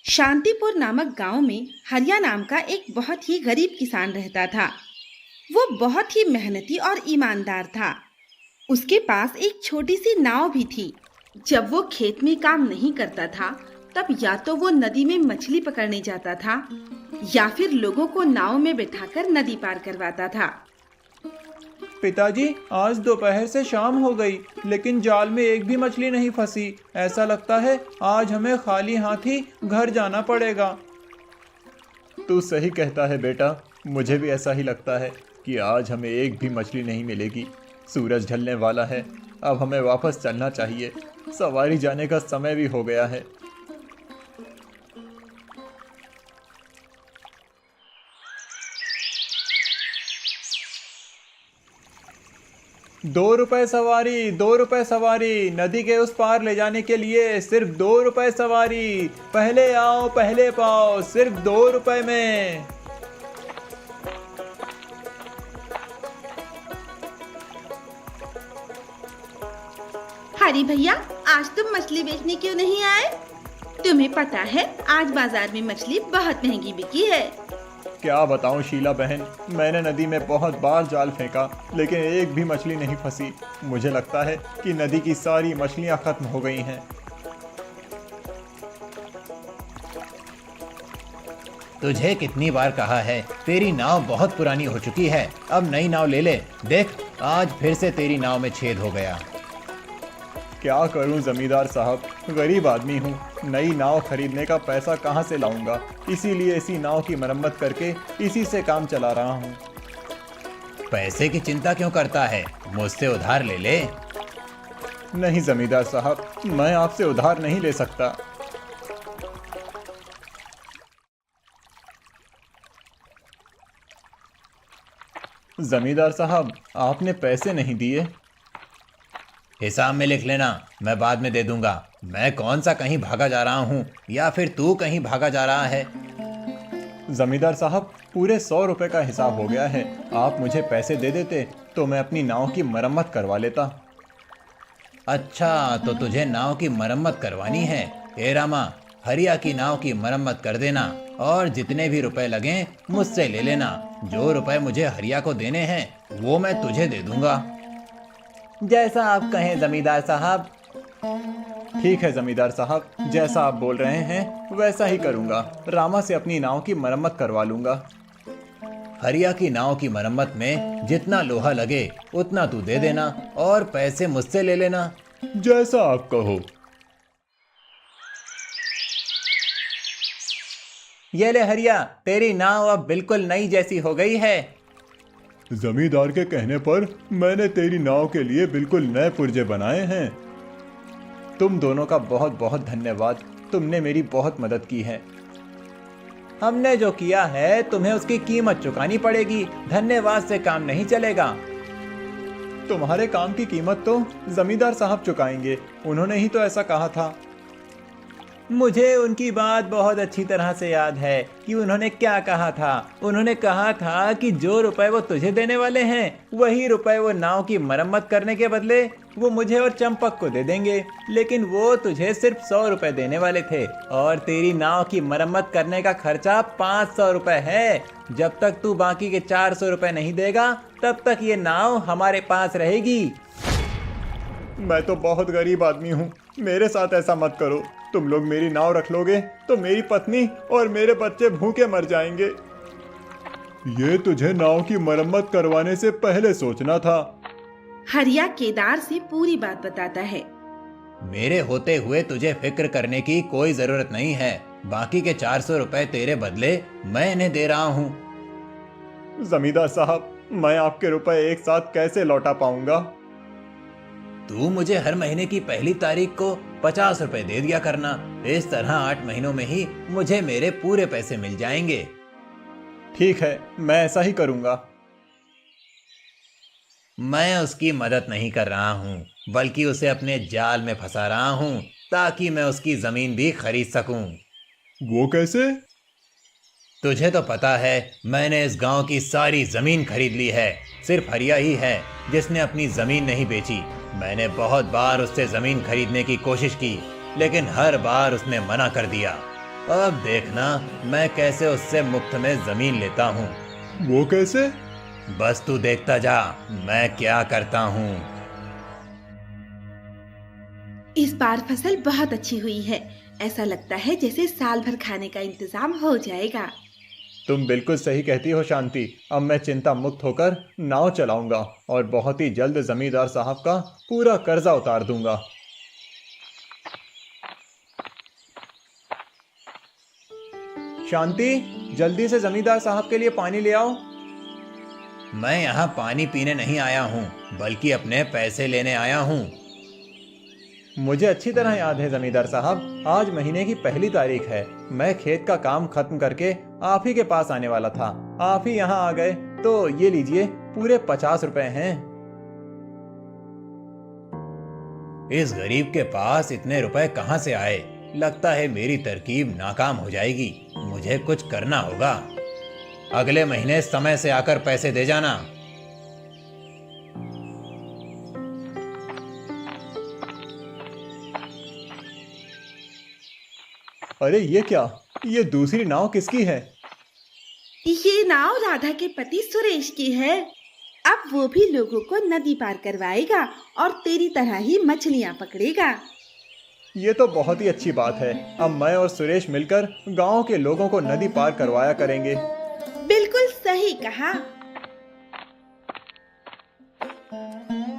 शांतिपुर नामक गांव में हरिया नाम का एक बहुत ही गरीब किसान रहता था। वो बहुत ही मेहनती और ईमानदार था। उसके पास एक छोटी सी नाव भी थी। जब वो खेत में काम नहीं करता था, तब या तो वो नदी में मछली पकड़ने जाता था या फिर लोगों को नाव में बिठाकर नदी पार करवाता था। पिताजी, आज दोपहर से शाम हो गई लेकिन जाल में एक भी मछली नहीं फंसी। ऐसा लगता है आज हमें खाली हाथ ही घर जाना पड़ेगा। तू सही कहता है बेटा, मुझे भी ऐसा ही लगता है कि आज हमें एक भी मछली नहीं मिलेगी। सूरज ढलने वाला है, अब हमें वापस चलना चाहिए। सवारी जाने का समय भी हो गया है। 2 रुपए सवारी, 2 रुपए सवारी, नदी के उस पार ले जाने के लिए सिर्फ 2 रुपए सवारी। पहले आओ पहले पाओ, सिर्फ 2 रुपए में। हरी भैया, आज तुम मछली बेचने क्यों नहीं आए? तुम्हें पता है आज बाजार में मछली बहुत महंगी बिकी है। क्या बताऊं शीला बहन, मैंने नदी में बहुत बार जाल फेंका लेकिन एक भी मछली नहीं फंसी। मुझे लगता है कि नदी की सारी मछलियां खत्म हो गई हैं। तुझे कितनी बार कहा है, तेरी नाव बहुत पुरानी हो चुकी है, अब नई नाव ले ले। देख, आज फिर से तेरी नाव में छेद हो गया। क्या करूं जमींदार साहब, गरीब आदमी हूं, नई नाव खरीदने का पैसा कहां से लाऊंगा। इसीलिए इसी नाव की मरम्मत करके इसी से काम चला रहा हूं। पैसे की चिंता क्यों करता है, मुझसे उधार ले ले। नहीं जमींदार साहब, मैं आपसे उधार नहीं ले सकता। जमींदार साहब, आपने पैसे नहीं दिए। हिसाब में लिख लेना, मैं बाद में दे दूंगा। मैं कौन सा कहीं भागा जा रहा हूँ या फिर तू कहीं भागा जा रहा है? जमींदार साहब, पूरे 100 रुपए का हिसाब हो गया है। आप मुझे पैसे दे देते तो मैं अपनी नाव की मरम्मत करवा लेता। अच्छा, तो तुझे नाव की मरम्मत करवानी है। ए रामा, हरिया की नाव की मरम्मत कर देना और जितने भी रुपए लगें मुझसे ले लेना। जो रुपए मुझे हरिया को देने हैं वो मैं तुझे दे दूंगा। जैसा आप कहें जमींदार साहब। ठीक है जमींदार साहब, जैसा आप बोल रहे हैं वैसा ही करूंगा। रामा से अपनी नाव की मरम्मत करवा लूंगा। हरिया की नाव की मरम्मत में जितना लोहा लगे उतना तू दे देना और पैसे मुझसे ले लेना। जैसा आप कहो। ये ले हरिया, तेरी नाव अब बिल्कुल नई जैसी हो गई है। जमींदार के कहने पर मैंने तेरी नाव के लिए बिल्कुल नए पुर्जे बनाए हैं। तुम दोनों का बहुत बहुत धन्यवाद, तुमने मेरी बहुत मदद की है। हमने जो किया है तुम्हें उसकी कीमत चुकानी पड़ेगी, धन्यवाद से काम नहीं चलेगा। तुम्हारे काम की कीमत तो जमींदार साहब चुकाएंगे, उन्होंने ही तो ऐसा कहा था। मुझे उनकी बात बहुत अच्छी तरह से याद है कि उन्होंने क्या कहा था। उन्होंने कहा था कि जो रुपए वो तुझे देने वाले हैं वही रुपए वो नाव की मरम्मत करने के बदले वो मुझे और चंपक को दे देंगे। लेकिन वो तुझे सिर्फ 100 रुपए देने वाले थे और तेरी नाव की मरम्मत करने का खर्चा 500 रुपए है। जब तक तू बाकी के 400 रुपए नहीं देगा तब तक ये नाव हमारे पास रहेगी। मैं तो बहुत गरीब आदमी हूँ, मेरे साथ ऐसा मत करो। तुम लोग मेरी नाव रख लोगे तो मेरी पत्नी और मेरे बच्चे भूखे मर जाएंगे। ये तुझे नाव की मरम्मत करवाने से पहले सोचना था। हरिया केदार से पूरी बात बताता है। मेरे होते हुए तुझे फिक्र करने की कोई जरूरत नहीं है। बाकी के 400 रुपए तेरे बदले मैं इन्हें दे रहा हूँ। जमींदार साहब, मैं आपके रुपए एक साथ कैसे लौटा पाऊंगा? तू मुझे हर महीने की पहली तारीख को 50 रुपए दे दिया करना। इस तरह 8 महीनों में ही मुझे मेरे पूरे पैसे मिल जाएंगे। ठीक है, मैं ऐसा ही करूंगा। मैं उसकी मदद नहीं कर रहा हूँ बल्कि उसे अपने जाल में फंसा रहा हूँ ताकि मैं उसकी जमीन भी खरीद सकूं। वो कैसे? तुझे तो पता है मैंने इस गांव की सारी जमीन खरीद ली है। सिर्फ हरिया ही है जिसने अपनी जमीन नहीं बेची। मैंने बहुत बार उससे जमीन खरीदने की कोशिश की लेकिन हर बार उसने मना कर दिया। अब देखना मैं कैसे उससे मुफ्त में जमीन लेता हूँ। वो कैसे? बस तू देखता जा मैं क्या करता हूँ। इस बार फसल बहुत अच्छी हुई है। ऐसा लगता है जैसे साल भर खाने का इंतजाम हो जाएगा। तुम बिल्कुल सही कहती हो शांति। अब मैं चिंता मुक्त होकर नाव चलाऊंगा और बहुत ही जल्द जमींदार साहब का पूरा कर्जा उतार दूंगा। शांति, जल्दी से जमींदार साहब के लिए पानी ले आओ। मैं यहाँ पानी पीने नहीं आया हूँ बल्कि अपने पैसे लेने आया हूँ। मुझे अच्छी तरह याद है जमींदार साहब, आज महीने की 1 तारीख है। मैं खेत का काम खत्म करके आप ही के पास आने वाला था। आप ही यहाँ आ गए तो ये लीजिए, पूरे 50 रुपए हैं। इस गरीब के पास इतने रुपए कहाँ से आए? लगता है मेरी तरकीब नाकाम हो जाएगी। मुझे कुछ करना होगा। अगले महीने समय से आकर पैसे दे जाना। अरे ये क्या? ये दूसरी नाव किसकी है? ये नाव राधा के पति सुरेश की है। अब वो भी लोगों को नदी पार करवाएगा और तेरी तरह ही मछलियाँ पकड़ेगा। ये तो बहुत ही अच्छी बात है। अब मैं और सुरेश मिलकर गांव के लोगों को नदी पार करवाया करेंगे। बिल्कुल सही कहा।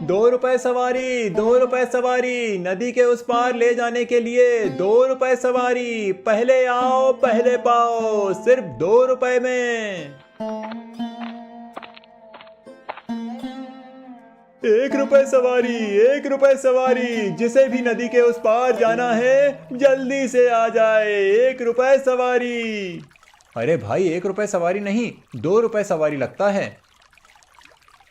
2 रुपए सवारी, 2 रुपए सवारी, नदी के उस पार ले जाने के लिए 2 रुपए सवारी। पहले आओ पहले पाओ, सिर्फ 2 रुपए में। 1 रुपए सवारी, 1 रुपए सवारी। जिसे भी नदी के उस पार जाना है जल्दी से आ जाए। 1 रुपए सवारी। अरे भाई, 1 रुपए सवारी नहीं, 2 रुपए सवारी लगता है।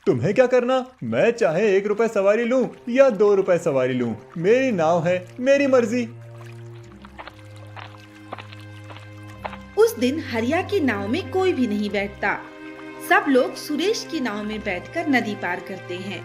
तुम्हें क्या करना? मैं चाहे 1 रुपए सवारी लूं या 2 रुपए सवारी लूं, मेरी नाव है, मेरी मर्जी। उस दिन हरिया की नाव में कोई भी नहीं बैठता। सब लोग सुरेश की नाव में बैठकर नदी पार करते हैं।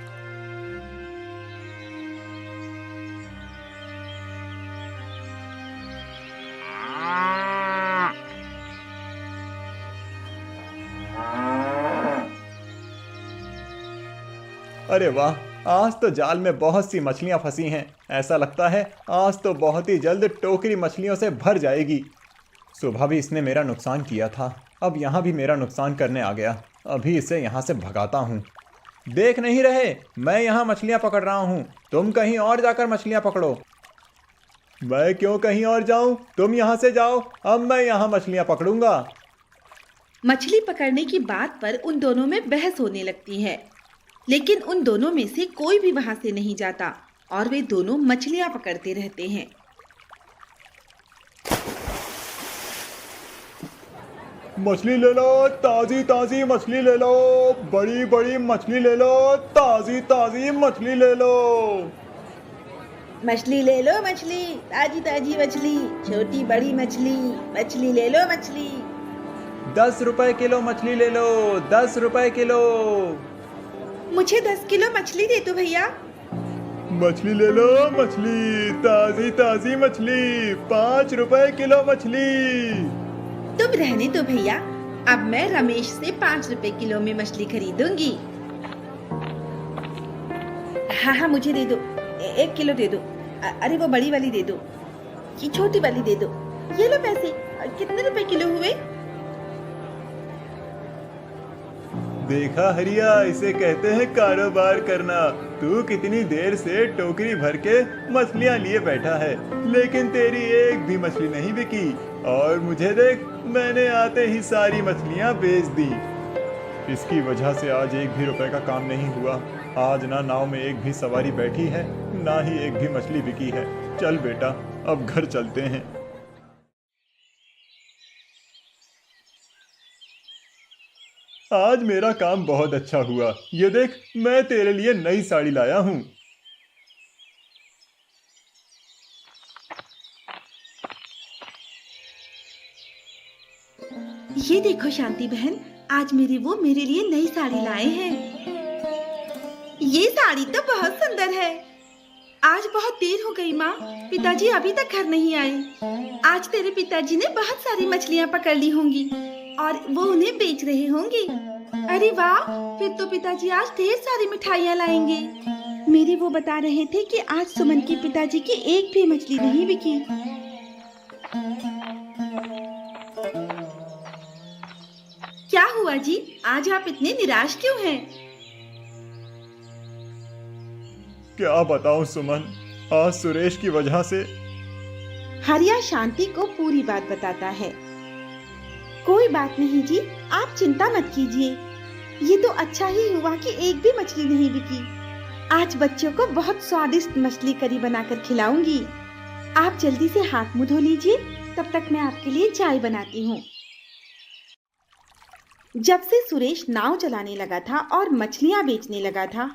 अरे वाह, आज तो जाल में बहुत सी मछलियां फंसी हैं। ऐसा लगता है आज तो बहुत ही जल्द टोकरी मछलियों से भर जाएगी। सुबह भी इसने मेरा नुकसान किया था, अब यहाँ भी मेरा नुकसान करने आ गया। अभी इसे यहाँ से भगाता हूँ। देख नहीं रहे, मैं यहाँ मछलियाँ पकड़ रहा हूँ, तुम कहीं और जाकर मछलियाँ पकड़ो। मैं क्यों कहीं और जाऊँ? तुम यहाँ से जाओ, अब मैं यहाँ मछलियाँ पकड़ूंगा। मछली पकड़ने की बात पर उन दोनों में बहस होने लगती है, लेकिन उन दोनों में से कोई भी वहां से नहीं जाता और वे दोनों मछलियां पकड़ते रहते हैं। मछली ले लो, ताजी ताजी मछली ले लो, बड़ी बड़ी मछली ले लो, ताजी ताजी मछली ले लो। मछली ले लो, मछली ताजी ताजी मछली, छोटी बड़ी मछली, मछली ले लो मछली। 10 रुपए किलो मछली ले लो, 10 रुपए किलो। मुझे 10 किलो मछली दे दो भैया। मछली ले लो, मछली ताजी ताजी मछली, 5 रुपए किलो मछली। तुम रहने दो भैया, अब मैं रमेश से 5 रुपए किलो में मछली खरीदूंगी। हाँ हाँ, मुझे दे दो, 1 किलो दे दो। अरे वो बड़ी वाली दे दो, ये छोटी वाली दे दो। ये लो पैसे। कितने रुपए किलो हुए? देखा हरिया, इसे कहते हैं कारोबार करना। तू कितनी देर से टोकरी भर के मछलियां लिए बैठा है, लेकिन तेरी एक भी मछली नहीं बिकी। और मुझे देख, मैंने आते ही सारी मछलियां बेच दी। इसकी वजह से आज 1 भी रुपए का काम नहीं हुआ। आज ना नाव में एक भी सवारी बैठी है, ना ही एक भी मछली बिकी है। चल बेटा, अब घर चलते हैं। आज मेरा काम बहुत अच्छा हुआ। ये देख, मैं तेरे लिए नई साड़ी लाया हूँ। ये देखो शांति बहन, आज मेरे लिए नई साड़ी लाए हैं। ये साड़ी तो बहुत सुंदर है। आज बहुत देर हो गई माँ, पिताजी अभी तक घर नहीं आए। आज तेरे पिताजी ने बहुत सारी मछलियाँ पकड़ ली होंगी और वो उन्हें बेच रहे होंगे। अरे वाह, फिर तो पिताजी आज ढेर सारी मिठाइयाँ लाएंगे। मेरे वो बता रहे थे कि आज सुमन के पिताजी की एक भी मछली नहीं बिकी। क्या हुआ जी, आज आप इतने निराश क्यों हैं? क्या बताऊं सुमन, आज सुरेश की वजह से। हरिया शांति को पूरी बात बताता है। कोई बात नहीं जी, आप चिंता मत कीजिए। ये तो अच्छा ही हुआ कि एक भी मछली नहीं बिकी। आज बच्चों को बहुत स्वादिष्ट मछली करी बनाकर खिलाऊंगी। आप जल्दी से हाथ मुंह धो लीजिए, तब तक मैं आपके लिए चाय बनाती हूँ। जब से सुरेश नाव चलाने लगा था और मछलियाँ बेचने लगा था,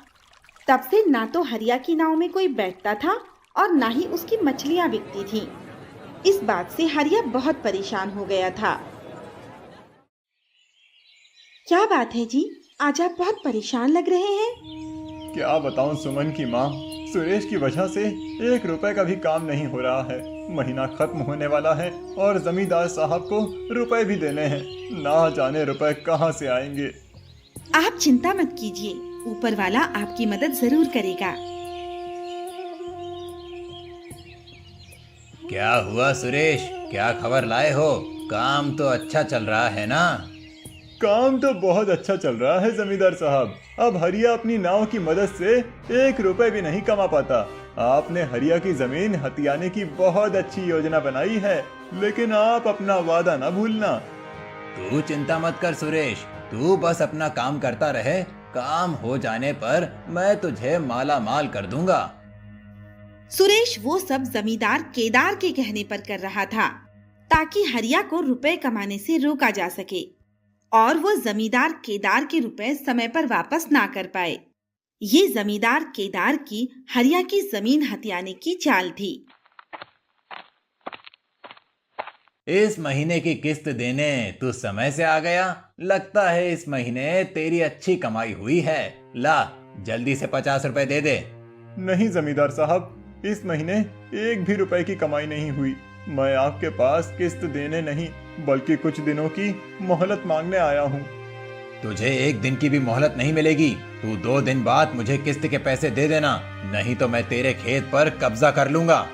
तब से ना तो हरिया की नाव में कोई बैठता था और ना ही उसकी मछलियाँ बिकती थीं। इस बात से हरिया बहुत परेशान हो गया था। क्या बात है जी, आज आप बहुत परेशान लग रहे हैं। क्या बताऊं सुमन की माँ, सुरेश की वजह से 1 रुपए का भी काम नहीं हो रहा है। महीना खत्म होने वाला है और जमींदार साहब को रुपए भी देने हैं। ना जाने रुपए कहाँ से आएंगे। आप चिंता मत कीजिए, ऊपर वाला आपकी मदद जरूर करेगा। क्या हुआ सुरेश, क्या खबर लाए हो? काम तो अच्छा चल रहा है ना? काम तो बहुत अच्छा चल रहा है जमींदार साहब। अब हरिया अपनी नाव की मदद से 1 रुपए भी नहीं कमा पाता। आपने हरिया की जमीन हथियाने की बहुत अच्छी योजना बनाई है, लेकिन आप अपना वादा न भूलना। तू चिंता मत कर सुरेश, तू बस अपना काम करता रहे। काम हो जाने पर मैं तुझे माला माल कर दूंगा। सुरेश वो सब जमींदार केदार के कहने पर कर रहा था, ताकि हरिया को रुपए कमाने से रोका जा सके और वो जमींदार केदार के रुपए समय पर वापस ना कर पाए। ये जमींदार केदार की हरिया की जमीन हथियाने की चाल थी। इस महीने की किस्त देने तू समय से आ गया। लगता है इस महीने तेरी अच्छी कमाई हुई है। ला, जल्दी से 50 रुपए दे दे। नहीं जमींदार साहब, इस महीने 1 भी रुपए की कमाई नहीं हुई। मैं आपके पास किस्त देने नहीं, बल्कि कुछ दिनों की मोहलत मांगने आया हूँ। तुझे 1 दिन की भी मोहलत नहीं मिलेगी। तू 2 दिन बाद मुझे किस्त के पैसे दे देना, नहीं तो मैं तेरे खेत पर कब्जा कर लूंगा।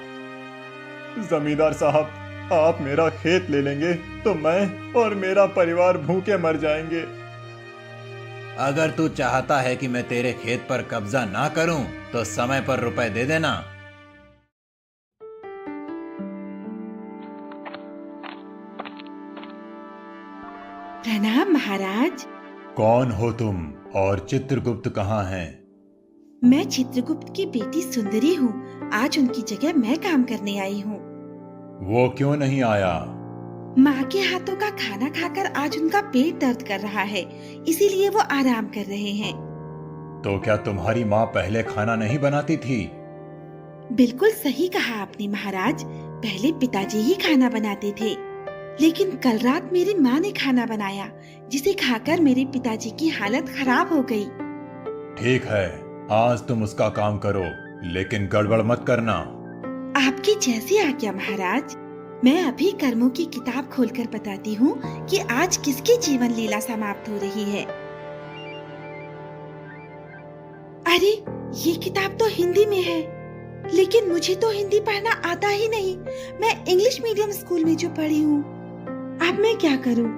जमींदार साहब, आप मेरा खेत ले लेंगे तो मैं और मेरा परिवार भूखे मर जाएंगे। अगर तू चाहता है कि मैं तेरे खेत पर कब्जा ना करूं, तो समय पर रुपए दे देना। प्रणाम महाराज। कौन हो तुम और चित्रगुप्त कहाँ हैं? मैं चित्रगुप्त की बेटी सुंदरी हूँ। आज उनकी जगह मैं काम करने आई हूँ। वो क्यों नहीं आया? माँ के हाथों का खाना खाकर आज उनका पेट दर्द कर रहा है, इसीलिए वो आराम कर रहे हैं। तो क्या तुम्हारी माँ पहले खाना नहीं बनाती थी? बिल्कुल सही कहा आपने महाराज, पहले पिताजी ही खाना बनाते थे, लेकिन कल रात मेरी माँ ने खाना बनाया, जिसे खाकर मेरे पिताजी की हालत खराब हो गई। ठीक है, आज तुम उसका काम करो, लेकिन गड़बड़ मत करना। आपकी जैसी आज्ञा महाराज। मैं अभी कर्मों की किताब खोलकर बताती हूँ कि आज किसकी जीवन लीला समाप्त हो रही है। अरे, ये किताब तो हिंदी में है, लेकिन मुझे तो हिंदी पढ़ना आता ही नहीं। मैं इंग्लिश मीडियम स्कूल में जो पढ़ी हूँ। अब मैं क्या करूँ?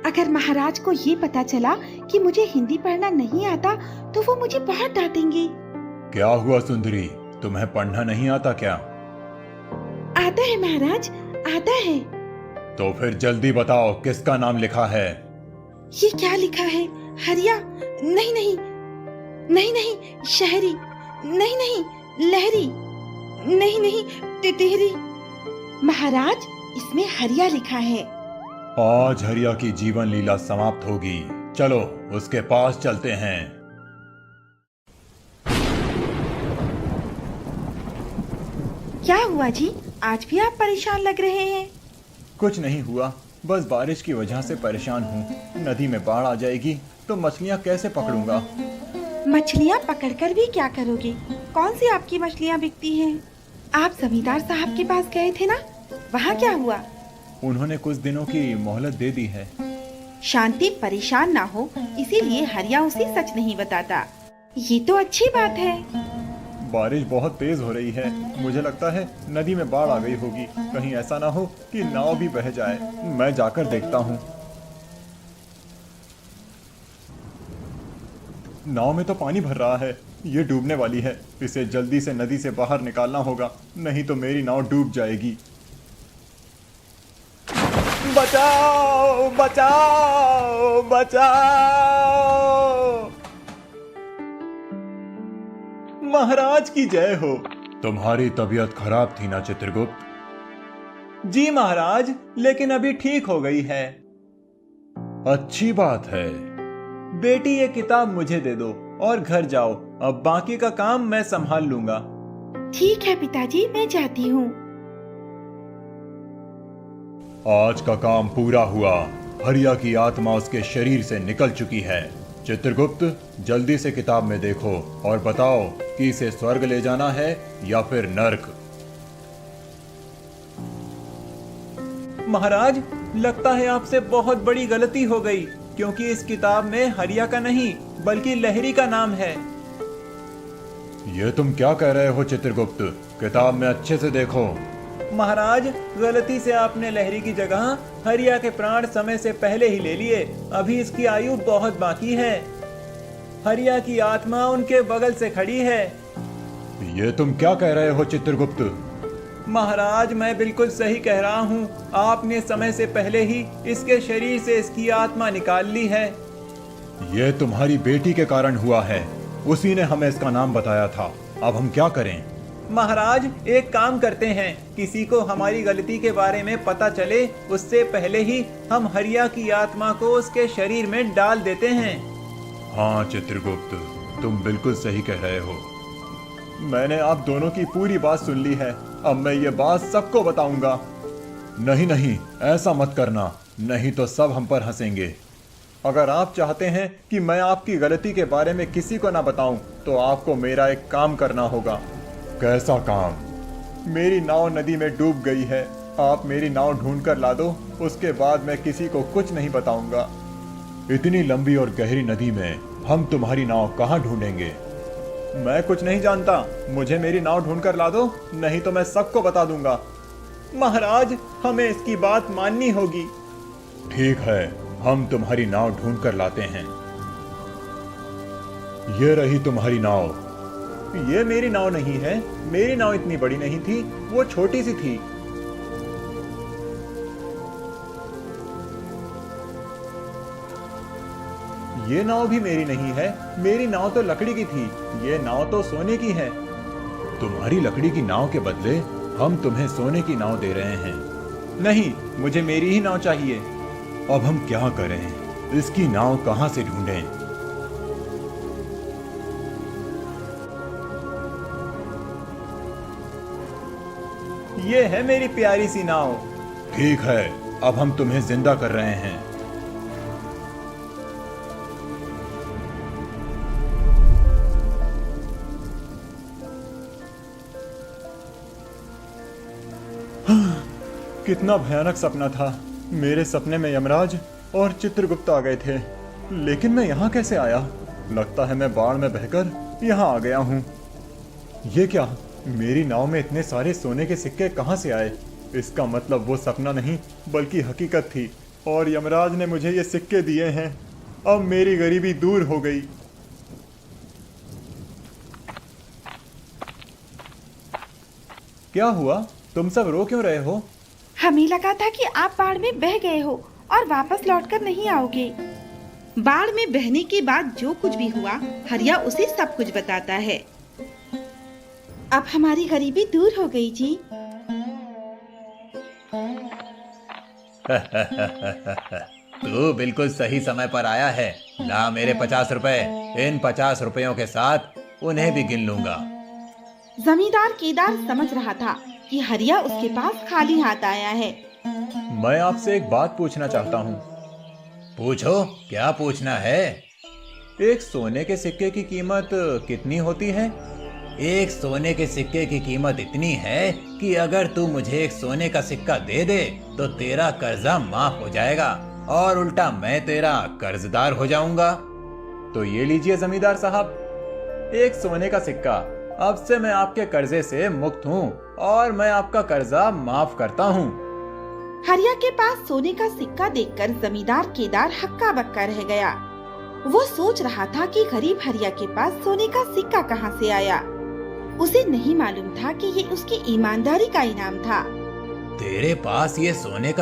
अगर महाराज को ये पता चला कि मुझे हिंदी पढ़ना नहीं आता, तो वो मुझे बहुत डांटेंगे। क्या हुआ सुंदरी, तुम्हें पढ़ना नहीं आता क्या? आता है महाराज, आता है। तो फिर जल्दी बताओ, किसका नाम लिखा है? ये क्या लिखा है? हरिया? नहीं नहीं, नहीं नहीं, शहरी? नहीं नहीं, लहरी? नहीं नहीं, तितहरी? महाराज, इसमें हरिया लिखा है। आज हरिया की जीवन लीला समाप्त होगी। चलो उसके पास चलते हैं। क्या हुआ जी, आज भी आप परेशान लग रहे हैं? कुछ नहीं हुआ, बस बारिश की वजह से परेशान हूँ। नदी में बाढ़ आ जाएगी तो मछलियाँ कैसे पकड़ूंगा? मछलियाँ पकड़कर भी क्या करोगे? कौन सी आपकी मछलियाँ बिकती हैं? आप जमींदार साहब के पास गए थे ना, वहाँ क्या हुआ? उन्होंने कुछ दिनों की मोहलत दे दी है। शांति परेशान ना हो इसीलिए हरिया उसे सच नहीं बताता। ये तो अच्छी बात है। बारिश बहुत तेज हो रही है, मुझे लगता है नदी में बाढ़ आ गई होगी। कहीं ऐसा ना हो कि नाव भी बह जाए। मैं जाकर देखता हूँ। नाव में तो पानी भर रहा है, ये डूबने वाली है। इसे जल्दी से नदी से बाहर निकालना होगा, नहीं तो मेरी नाव डूब जाएगी। बचाओ बचाओ बचाओ! महाराज की जय हो। तुम्हारी तबीयत खराब थी ना चित्रगुप्त? जी महाराज, लेकिन अभी ठीक हो गई है। अच्छी बात है। बेटी ये किताब मुझे दे दो और घर जाओ। अब बाकी का काम मैं संभाल लूंगा। ठीक है पिताजी, मैं जाती हूँ। आज का काम पूरा हुआ। हरिया की आत्मा उसके शरीर से निकल चुकी है। चित्रगुप्त, जल्दी से किताब में देखो और बताओ कि इसे स्वर्ग ले जाना है या फिर नर्क। महाराज, लगता है आपसे बहुत बड़ी गलती हो गई, क्योंकि इस किताब में हरिया का नहीं बल्कि लहरी का नाम है। ये तुम क्या कह रहे हो चित्रगुप्त? किताब में अच्छे से देखो। महाराज, गलती से आपने लहरी की जगह हरिया के प्राण समय से पहले ही ले लिए। अभी इसकी आयु बहुत बाकी है। हरिया की आत्मा उनके बगल से खड़ी है। ये तुम क्या कह रहे हो चित्रगुप्त? महाराज, मैं बिल्कुल सही कह रहा हूँ। आपने समय से पहले ही इसके शरीर से इसकी आत्मा निकाल ली है। यह तुम्हारी बेटी के कारण हुआ है, उसी ने हमें इसका नाम बताया था। अब हम क्या करें? महाराज, एक काम करते हैं, किसी को हमारी गलती के बारे में पता चले उससे पहले ही हम हरिया की आत्मा को उसके शरीर में डाल देते हैं। हाँ चित्रगुप्त, तुम बिल्कुल सही कह रहे हो। मैंने आप दोनों की पूरी बात सुन ली है। अब मैं ये बात सबको बताऊंगा। नहीं नहीं, ऐसा मत करना, नहीं तो सब हम पर हंसेंगे। अगर आप चाहते हैं कि मैं आपकी गलती के बारे में किसी को ना बताऊं, तो आपको मेरा एक काम करना होगा। कैसा काम? मेरी नाव नदी में डूब गई है। आप मेरी नाव ढूंढ कर ला दो, उसके बाद मैं किसी को कुछ नहीं बताऊंगा। इतनी लंबी और गहरी नदी में हम तुम्हारी नाव कहाँ ढूंढेंगे? मैं कुछ नहीं जानता, मुझे मेरी नाव ढूंढ कर ला दो, नहीं तो मैं सबको बता दूंगा। महाराज, हमें इसकी बात माननी होगी। ठीक है, हम तुम्हारी नाव ढूंढ कर लाते हैं। ये रही तुम्हारी नाव। ये मेरी नाव नहीं है, मेरी नाव इतनी बड़ी नहीं थी, वो छोटी सी थी। ये नाव भी मेरी नहीं है, मेरी नाव तो लकड़ी की थी। ये नाव तो सोने की है। तुम्हारी लकड़ी की नाव के बदले हम तुम्हें सोने की नाव दे रहे हैं। नहीं, मुझे मेरी ही नाव चाहिए। अब हम क्या करें? इसकी नाव कहां से ढूंढें? ये है मेरी प्यारी सी नाव। ठीक है, अब हम तुम्हें जिंदा कर रहे हैं। कितना भयानक सपना था। मेरे सपने में यमराज और चित्रगुप्त आ गए थे, लेकिन मैं यहाँ कैसे आया? लगता है मैं बाढ़ में बहकर यहाँ आ गया हूँ। ये क्या? मेरी नाव में इतने सारे सोने के सिक्के कहाँ से आए? इसका मतलब वो सपना नहीं बल्कि हकीकत थी, और यमराज ने मुझे ये सिक्के दिए हैं। अब मेरी गरीबी दूर हो गई। क्या हुआ? तुम सब रो क्यों रहे हो? हमें लगा था कि आप बाढ़ में बह गए हो और वापस लौटकर नहीं आओगे। बाढ़ में बहने के बाद जो कुछ भी हुआ, हरिया उसे सब कुछ बताता है। अब हमारी गरीबी दूर हो गई जी। तू बिल्कुल सही समय पर आया है। ला मेरे 50 रुपए। इन 50 रुपयों के साथ उन्हें भी गिन लूंगा। जमींदार केदार समझ रहा था कि हरिया उसके पास खाली हाथ आया है। मैं आपसे एक बात पूछना चाहता हूँ। पूछो, क्या पूछना है? एक सोने के सिक्के की कीमत कितनी होती है? एक सोने के सिक्के की कीमत इतनी है कि अगर तू मुझे एक सोने का सिक्का दे दे तो तेरा कर्जा माफ हो जाएगा और उल्टा मैं तेरा कर्जदार हो जाऊंगा। तो ये लीजिए जमींदार साहब, एक सोने का सिक्का। अब से मैं आपके कर्जे से मुक्त हूँ और मैं आपका कर्जा माफ करता हूँ। हरिया के पास सोने का सिक्का देखकर जमींदार केदार हक्का बक्का रह गया। वो सोच रहा था कि गरीब हरिया के पास सोने का सिक्का कहाँ से आया। उसे नहीं मालूम था कि ये उसकी ईमानदारी का इनाम था। तेरे पास ये सोने का